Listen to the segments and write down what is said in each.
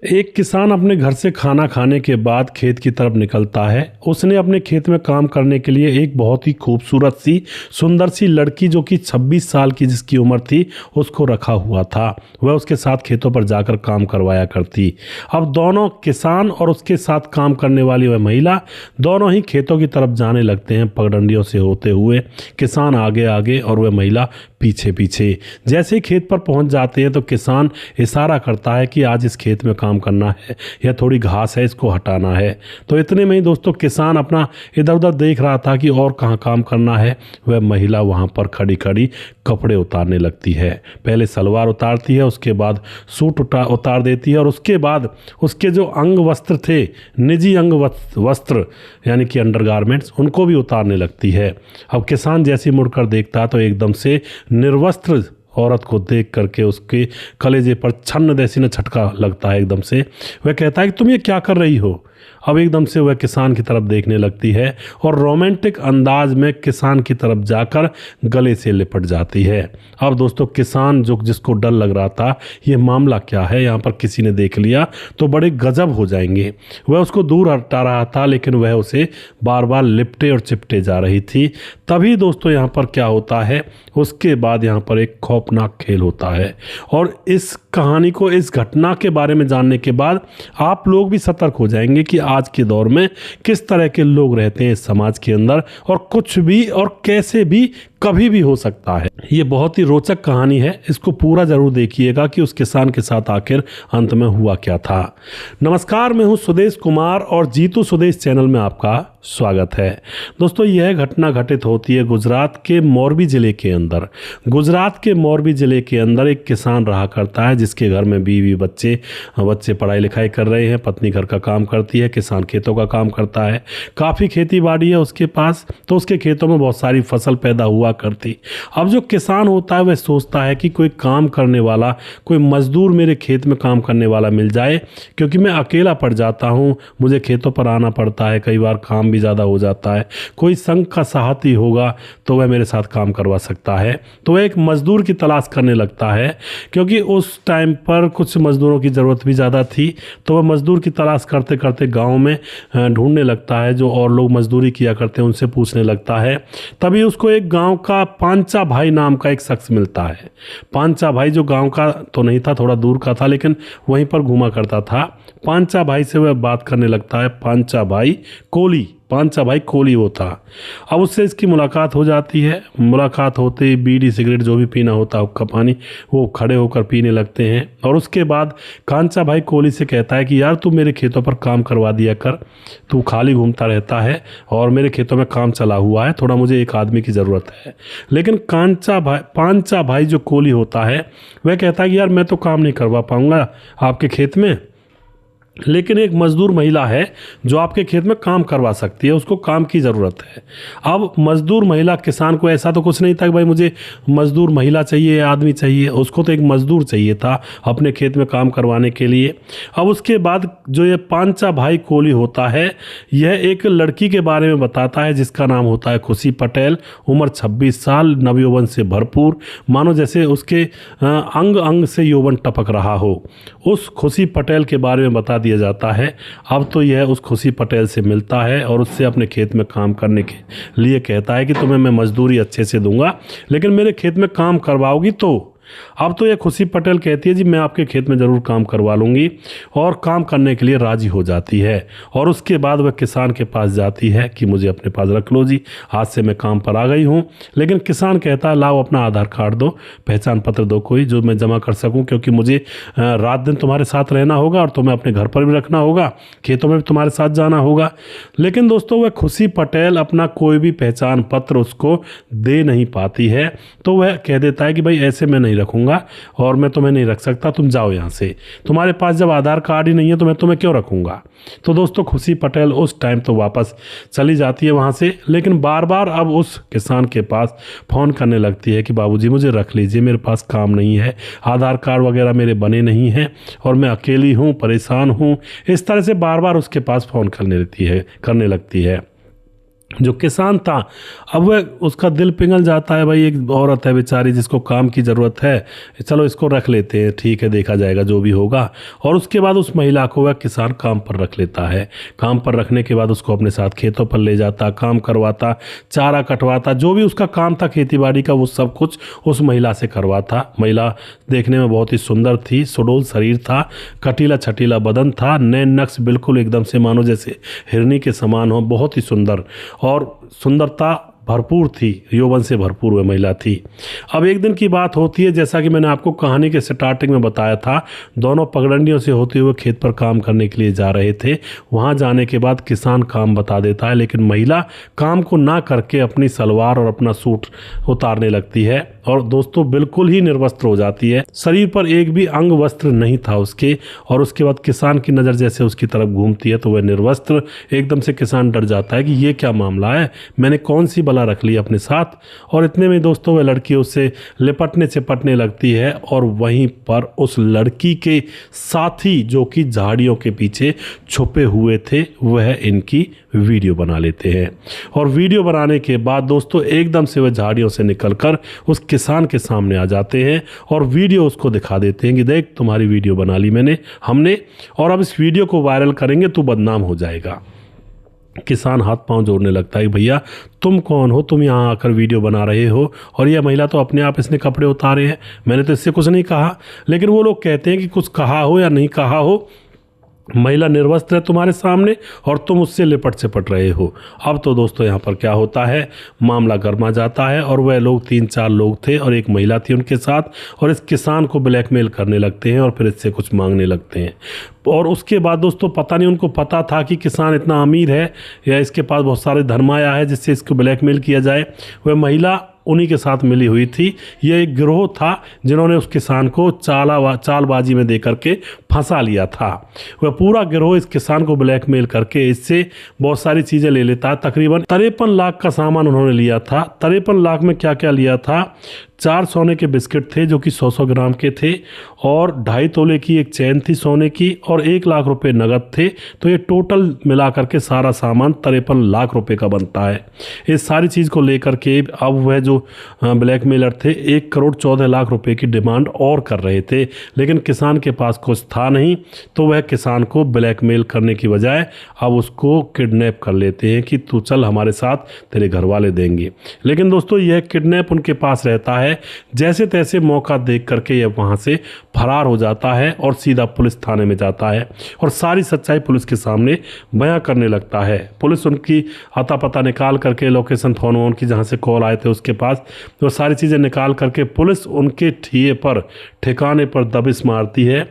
एक किसान अपने घर से खाना खाने के बाद खेत की तरफ निकलता है। उसने अपने खेत में काम करने के लिए एक बहुत ही खूबसूरत सी सुंदर सी लड़की जो कि 26 साल की जिसकी उम्र थी उसको रखा हुआ था। वह उसके साथ खेतों पर जाकर काम करवाया करती। अब दोनों किसान और उसके साथ काम करने वाली वह महिला दोनों ही खेतों की तरफ जाने लगते हैं पगडंडियों से होते हुए। किसान आगे आगे और वह महिला पीछे पीछे। जैसे ही खेत पर पहुंच जाते हैं तो किसान इशारा करता है कि आज इस खेत में काम करना है, यह थोड़ी घास है, इसको हटाना है। तो इतने में ही दोस्तों किसान अपना इधर उधर देख रहा था कि और कहाँ काम करना है। वह महिला वहाँ पर खड़ी खड़ी कपड़े उतारने लगती है। पहले सलवार उतारती है, उसके बाद सूट उतार देती है और उसके बाद उसके जो अंग वस्त्र थे, निजी अंग वस्त्र यानी कि अंडरगारमेंट्स, उनको भी उतारने लगती है। अब किसान जैसे मुड़कर देखता है तो एकदम से निर्वस्त्र औरत को देख करके उसके कलेजे पर छन्न जैसी न झटका लगता है एकदम से। वह कहता है कि तुम ये क्या कर रही हो। अब एकदम से वह किसान की तरफ देखने लगती है और रोमांटिक अंदाज में किसान की तरफ जाकर गले से लिपट जाती है। अब दोस्तों किसान जो जिसको डर लग रहा था ये मामला क्या है, यहाँ पर किसी ने देख लिया तो बड़े गजब हो जाएंगे, वह उसको दूर हटा रहा था लेकिन वह उसे बार बार लिपटे और चिपटे जा रही थी। तभी दोस्तों यहाँ पर क्या होता है, उसके बाद यहाँ पर एक खौफनाक खेल होता है। और इस कहानी को, इस घटना के बारे में जानने के बाद आप लोग भी सतर्क हो जाएंगे कि आज के दौर में किस तरह के लोग रहते हैं इस समाज के अंदर और कुछ भी और कैसे भी कभी भी हो सकता है। ये बहुत ही रोचक कहानी है, इसको पूरा जरूर देखिएगा कि उस किसान के साथ आखिर अंत में हुआ क्या था। नमस्कार, मैं हूं सुदेश कुमार और जीतू सुदेश चैनल में आपका स्वागत है। दोस्तों ये घटना घटित होती है गुजरात के मोरबी जिले के अंदर। गुजरात के मोरबी जिले के अंदर एक किसान रहा करता है जिसके घर में बीवी बच्चे पढ़ाई लिखाई कर रहे हैं, पत्नी घर का काम करती है, किसान खेतों का काम करता है। काफ़ी खेती बाड़ी है उसके पास, तो उसके खेतों में बहुत सारी फसल पैदा हुआ करती। अब जो किसान होता है वह सोचता है कि कोई काम करने वाला, कोई मजदूर मेरे खेत में काम करने वाला मिल जाए, क्योंकि मैं अकेला पड़ जाता हूँ, मुझे खेतों पर आना पड़ता है, कई बार काम भी ज़्यादा हो जाता है। कोई संग का साथी होगा तो वह मेरे साथ काम करवा सकता है। तो वह एक मजदूर की तलाश करने लगता है, क्योंकि उस टाइम पर कुछ मजदूरों की ज़रूरत भी ज़्यादा थी। तो वह मजदूर की तलाश करते करते गाँव में ढूंढने लगता है, जो और लोग मजदूरी किया करते हैं उनसे पूछने लगता है। तभी उसको एक गाँव का पांचा भाई नाम का एक शख्स मिलता है। पांचा भाई जो गांव का तो नहीं था, थोड़ा दूर का था, लेकिन वहीं पर घूमा करता था। पांचा भाई से वह बात करने लगता है। पांचा भाई कोली वो था। अब उससे इसकी मुलाकात हो जाती है। मुलाकात होते ही बीड़ी सिगरेट जो भी पीना होता है, हुक्का पानी, वो खड़े होकर पीने लगते हैं। और उसके बाद कांचा भाई कोली से कहता है कि यार तू मेरे खेतों पर काम करवा दिया कर, तू खाली घूमता रहता है और मेरे खेतों में काम चला हुआ है, थोड़ा मुझे एक आदमी की ज़रूरत है। लेकिन पांचा भाई जो कोली होता है वह कहता है कि यार मैं तो काम नहीं करवा पाऊंगा आपके खेत में, लेकिन एक मजदूर महिला है जो आपके खेत में काम करवा सकती है, उसको काम की ज़रूरत है। अब मजदूर महिला, किसान को ऐसा तो कुछ नहीं था कि भाई मुझे मजदूर महिला चाहिए, आदमी चाहिए, उसको तो एक मजदूर चाहिए था अपने खेत में काम करवाने के लिए। अब उसके बाद जो ये पांचा भाई कोली होता है, यह एक लड़की के बारे में बताता है जिसका नाम होता है खुशी पटेल। उम्र 26 साल, नवयौवन से भरपूर, मानो जैसे उसके अंग अंग से यौवन टपक रहा हो। उस खुशी पटेल के बारे में बता दिया जाता है। अब तो यह उस खुशी पटेल से मिलता है और उससे अपने खेत में काम करने के लिए कहता है कि तुम्हें मैं मजदूरी अच्छे से दूंगा, लेकिन मेरे खेत में काम करवाओगी तो। अब तो यह खुशी पटेल कहती है जी मैं आपके खेत में ज़रूर काम करवा लूँगी, और काम करने के लिए राजी हो जाती है। और उसके बाद वह किसान के पास जाती है कि मुझे अपने पास रख लो जी, आज से मैं काम पर आ गई हूँ। लेकिन किसान कहता है लाओ अपना आधार कार्ड दो, पहचान पत्र दो कोई, जो मैं जमा कर सकूँ, क्योंकि मुझे रात दिन तुम्हारे साथ रहना होगा और तुम्हें अपने घर पर भी रखना होगा, खेतों में भी तुम्हारे साथ जाना होगा। लेकिन दोस्तों वह खुशी पटेल अपना कोई भी पहचान पत्र उसको दे नहीं पाती है। तो वह कह देता है कि भाई ऐसे मैं नहीं रखूंगा और मैं तुम्हें नहीं रख सकता, तुम जाओ यहाँ से, तुम्हारे पास जब आधार कार्ड ही नहीं है तो मैं तुम्हें क्यों रखूंगा। तो दोस्तों खुशी पटेल उस टाइम तो वापस चली जाती है वहाँ से, लेकिन बार बार अब उस किसान के पास फ़ोन करने लगती है कि बाबूजी मुझे रख लीजिए, मेरे पास काम नहीं है, आधार कार्ड वगैरह मेरे बने नहीं हैं और मैं अकेली हूँ, परेशान हूँ। इस तरह से बार बार उसके पास फ़ोन करने लगती है। जो किसान था, अब वह उसका दिल पिघल जाता है, भाई एक औरत है बेचारी जिसको काम की ज़रूरत है, चलो इसको रख लेते हैं, ठीक है देखा जाएगा जो भी होगा। और उसके बाद उस महिला को वह किसान काम पर रख लेता है। काम पर रखने के बाद उसको अपने साथ खेतों पर ले जाता, काम करवाता, चारा कटवाता, जो भी उसका काम था खेती बाड़ी का वो सब कुछ उस महिला से करवाता। महिला देखने में बहुत ही सुंदर थी, सुडौल शरीर था, कटीला छटीला बदन था, नैन नक्श बिल्कुल एकदम से मानो जैसे हिरनी के समान हो, बहुत ही सुंदर और सुंदरता भरपूर थी, यौवन से भरपूर वह महिला थी। अब एक दिन की बात होती है, जैसा कि मैंने आपको कहानी के स्टार्टिंग में बताया था, दोनों पगडंडियों से होते हुए खेत पर काम करने के लिए जा रहे थे। वहां जाने के बाद किसान काम बता देता है, लेकिन महिला काम को ना करके अपनी सलवार और अपना सूट उतारने लगती है और दोस्तों बिल्कुल ही निर्वस्त्र हो जाती है। शरीर पर एक भी अंग वस्त्र नहीं था उसके। और उसके बाद किसान की नज़र जैसे उसकी तरफ घूमती है तो वह निर्वस्त्र, एकदम से किसान डर जाता है कि ये क्या मामला है, मैंने कौन सी बला रख ली अपने साथ। और इतने में दोस्तों वह लड़की उससे लिपटने चिपटने लगती है और वहीं पर उस लड़की के साथी जो कि झाड़ियों के पीछे छुपे हुए थे वह इनकी वीडियो बना लेते हैं। और वीडियो बनाने के बाद दोस्तों एकदम से वह झाड़ियों से निकलकर उस किसान के सामने आ जाते हैं और वीडियो उसको दिखा देते हैं कि देख तुम्हारी वीडियो बना ली हमने और अब इस वीडियो को वायरल करेंगे, तू बदनाम हो जाएगा। किसान हाथ पांव जोड़ने लगता है, भैया तुम कौन हो, तुम यहाँ आकर वीडियो बना रहे हो, और यह महिला तो अपने आप इसने कपड़े उतारे हैं, मैंने तो इससे कुछ नहीं कहा। लेकिन वो लोग कहते हैं कि कुछ कहा हो या नहीं कहा हो, महिला निर्वस्त्र है तुम्हारे सामने और तुम उससे लिपट चिपट रहे हो। अब तो दोस्तों यहाँ पर क्या होता है, मामला गर्मा जाता है और वह लोग 3-4 लोग थे और एक महिला थी उनके साथ, और इस किसान को ब्लैकमेल करने लगते हैं और फिर इससे कुछ मांगने लगते हैं। और उसके बाद दोस्तों पता नहीं उनको पता था कि किसान इतना अमीर है या इसके पास बहुत सारे धर्माया है जिससे इसको ब्लैकमेल किया जाए। वह महिला उन्हीं के साथ मिली हुई थी। यह एक गिरोह था जिन्होंने उस किसान को चालबाजी में दे करके फंसा लिया था। वह पूरा गिरोह इस किसान को ब्लैकमेल करके इससे बहुत सारी चीज़ें ले लेता। तकरीबन 53 लाख का सामान उन्होंने लिया था। 53 लाख में क्या क्या लिया था, 4 सोने के बिस्किट थे जो कि 100-100 ग्राम के थे, और 2.5 तोले की एक चैन थी सोने की, और 1 लाख रुपए नगद थे। तो ये टोटल मिला करके सारा सामान 53 लाख रुपए का बनता है। इस सारी चीज़ को लेकर के अब वह जो ब्लैकमेलर थे 1 करोड़ 14 लाख रुपए की डिमांड और कर रहे थे, लेकिन किसान के पास कुछ था नहीं। तो वह किसान को ब्लैकमेल करने की बजाय अब उसको किडनैप कर लेते हैं कि तू चल हमारे साथ, तेरे घर वाले देंगे। लेकिन दोस्तों यह किडनैप उनके पास रहता है। जैसे तैसे मौका देख करके यह वहां से फरार हो जाता है और सीधा पुलिस थाने में जाता है और सारी सच्चाई पुलिस के सामने बयां करने लगता है। पुलिस उनकी अता पता निकाल करके, लोकेशन फोन वोन की जहां से कॉल आए थे उसके पास, तो सारी चीजें निकाल करके पुलिस उनके ठिकाने पर दबिश मारती है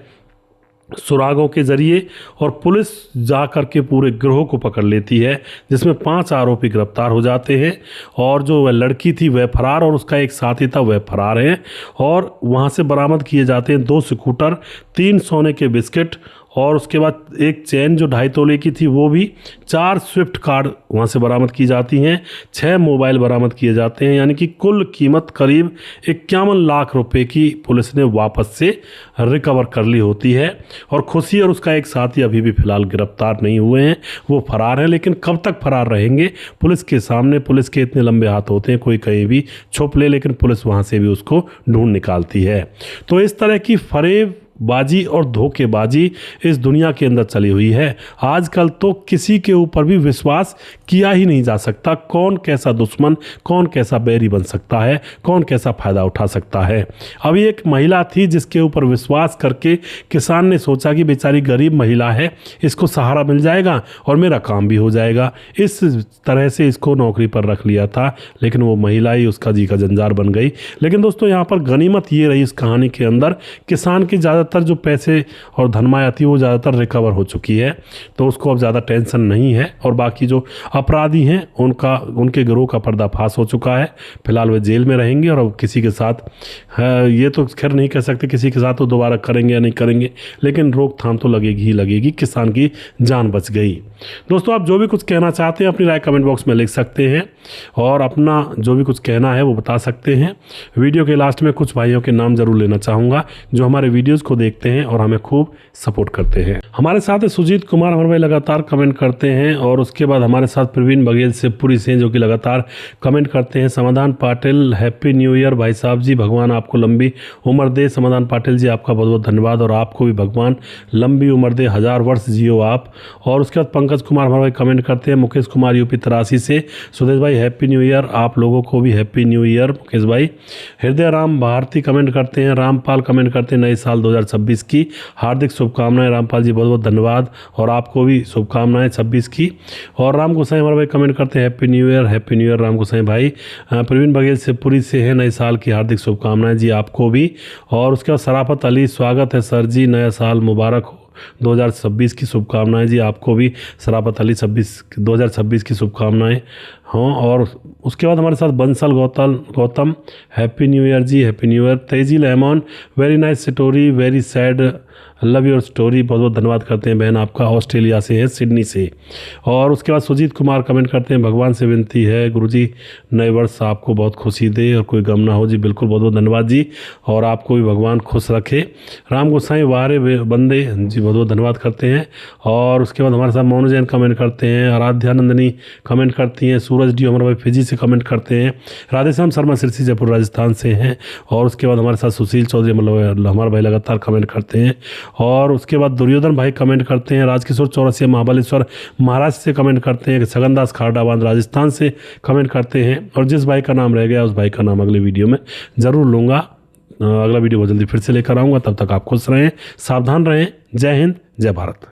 सुरागों के जरिए, और पुलिस जाकर के पूरे गिरोह को पकड़ लेती है, जिसमें 5 आरोपी गिरफ्तार हो जाते हैं। और जो वह लड़की थी वह फरार और उसका एक साथी था वह फरार है। और वहाँ से बरामद किए जाते हैं 2 स्कूटर, 3 सोने के बिस्किट, और उसके बाद एक चैन जो 2.5 तोले की थी वो भी, 4 स्विफ्ट कार वहाँ से बरामद की जाती हैं, 6 मोबाइल बरामद किए जाते हैं। यानी कि कुल कीमत करीब 51 लाख रुपए की पुलिस ने वापस से रिकवर कर ली होती है। और खुशी और उसका एक साथी अभी भी फिलहाल गिरफ्तार नहीं हुए हैं, वो फरार हैं। लेकिन कब तक फरार रहेंगे, पुलिस के सामने पुलिस के इतने लंबे हाथ होते हैं, कोई कहीं भी छुप ले, लेकिन पुलिस वहाँ से भी उसको ढूंढ निकालती है। तो इस तरह की फरेब बाजी और धोखेबाजी इस दुनिया के अंदर चली हुई है। आजकल तो किसी के ऊपर भी विश्वास किया ही नहीं जा सकता। कौन कैसा दुश्मन, कौन कैसा बैरी बन सकता है, कौन कैसा फायदा उठा सकता है। अभी एक महिला थी जिसके ऊपर विश्वास करके किसान ने सोचा कि बेचारी गरीब महिला है, इसको सहारा मिल जाएगा और मेरा काम भी हो जाएगा। इस तरह से इसको नौकरी पर रख लिया था, लेकिन वो महिला ही उसका जी का जंजार बन गई। लेकिन दोस्तों यहाँ पर गनीमत ये रही इस कहानी के अंदर, किसान की ज़्यादातर जो पैसे और धनमाया थी वो ज़्यादातर रिकवर हो चुकी है, तो उसको अब ज़्यादा टेंशन नहीं है। और बाकी जो अपराधी हैं उनके गिरोह का पर्दाफाश हो चुका है। फिलहाल वे जेल में रहेंगे और अब किसी के साथ ये तो खैर नहीं कह सकते किसी के साथ तो दोबारा करेंगे या नहीं करेंगे, लेकिन रोकथाम तो लगेगी ही लगेगी। किसान की जान बच गई। दोस्तों आप जो भी कुछ कहना चाहते हैं अपनी राय कमेंट बॉक्स में लिख सकते हैं और अपना जो भी कुछ कहना है वो बता सकते हैं। वीडियो के लास्ट में कुछ भाइयों के नाम जरूर लेना चाहूँगा जो हमारे वीडियोज़ को को देखते हैं और हमें खूब सपोर्ट करते हैं। हमारे साथ है सुजीत कुमार, हमारे भाई लगातार कमेंट करते हैं। और उसके बाद हमारे साथ प्रवीण बघेल शिवपुरी से जो कि लगातार कमेंट करते हैं। समाधान पाटिल, हैप्पी न्यू ईयर भाई साहब जी, भगवान आपको लंबी उम्र दे। समाधान पाटिल जी आपका बहुत बहुत धन्यवाद और आपको भी भगवान लंबी उम्र दे, 1000 वर्ष जियो आप। और उसके बाद पंकज कुमार हमारे भाई कमेंट करते हैं। मुकेश कुमार यूपी 83 से, सुदेश भाई हैप्पी न्यू ईयर, आप लोगों को भी हैप्पी न्यू ईयर मुकेश भाई। हृदय राम भारती कमेंट करते हैं। रामपाल कमेंट करते हैं, नए साल 2026 की हार्दिक शुभकामनाएं। रामपाल जी बहुत बहुत धन्यवाद और आपको भी शुभकामनाएं 26 की। और राम गोसाई हमारे भाई कमेंट करते हैं happy new year, happy new year Ram Gosai भाई। प्रवीण बघेल शिवपुरी से है, नए साल की हार्दिक शुभकामनाएं जी आपको भी। और उसके बाद शराफत अली, स्वागत है सर जी, नया साल मुबारक हो, 2026 की शुभकामनाएं जी आपको भी। शराफत अली 2026 की शुभकामनाएं। हाँ, और उसके बाद हमारे साथ Bansal Gautam happy new year ji, happy new year. Teji lemon, very nice story, very sad, love your story, बहुत बहुत धन्यवाद करते हैं बहन आपका, ऑस्ट्रेलिया से है, सिडनी से। और उसके बाद सुजीत कुमार कमेंट करते हैं, भगवान से विनती है गुरुजी नए वर्ष आपको बहुत खुशी दे और कोई गम ना हो जी। बिल्कुल, बहुत बहुत धन्यवाद जी और आपको भी भगवान खुश रखे। राम गोसाई वारे बंदे जी, बहुत बहुत धन्यवाद करते हैं। और उसके बाद हमारे साथ मोनू जैन कमेंट करते हैं। आराध्या नंदनी कमेंट करती हैं। सूरज डी हमारे भाई फिजी से कमेंट करते हैं। राधेश्याम शर्मा सिरसी जयपुर राजस्थान से हैं। और उसके बाद हमारे साथ सुशील चौधरी मतलब हमारे भाई लगातार कमेंट करते हैं। और उसके बाद दुर्योधन भाई कमेंट करते हैं। राजकिशोर चौरसिया महाबलेश्वर महाराष्ट्र से कमेंट करते हैं। छगनदास खारडाबाद राजस्थान से कमेंट करते हैं। और जिस भाई का नाम रह गया उस भाई का नाम अगले वीडियो में ज़रूर लूँगा। अगला वीडियो बहुत जल्दी फिर से लेकर आऊँगा। तब तक आप खुश रहें, सावधान रहें। जय हिंद, जय भारत।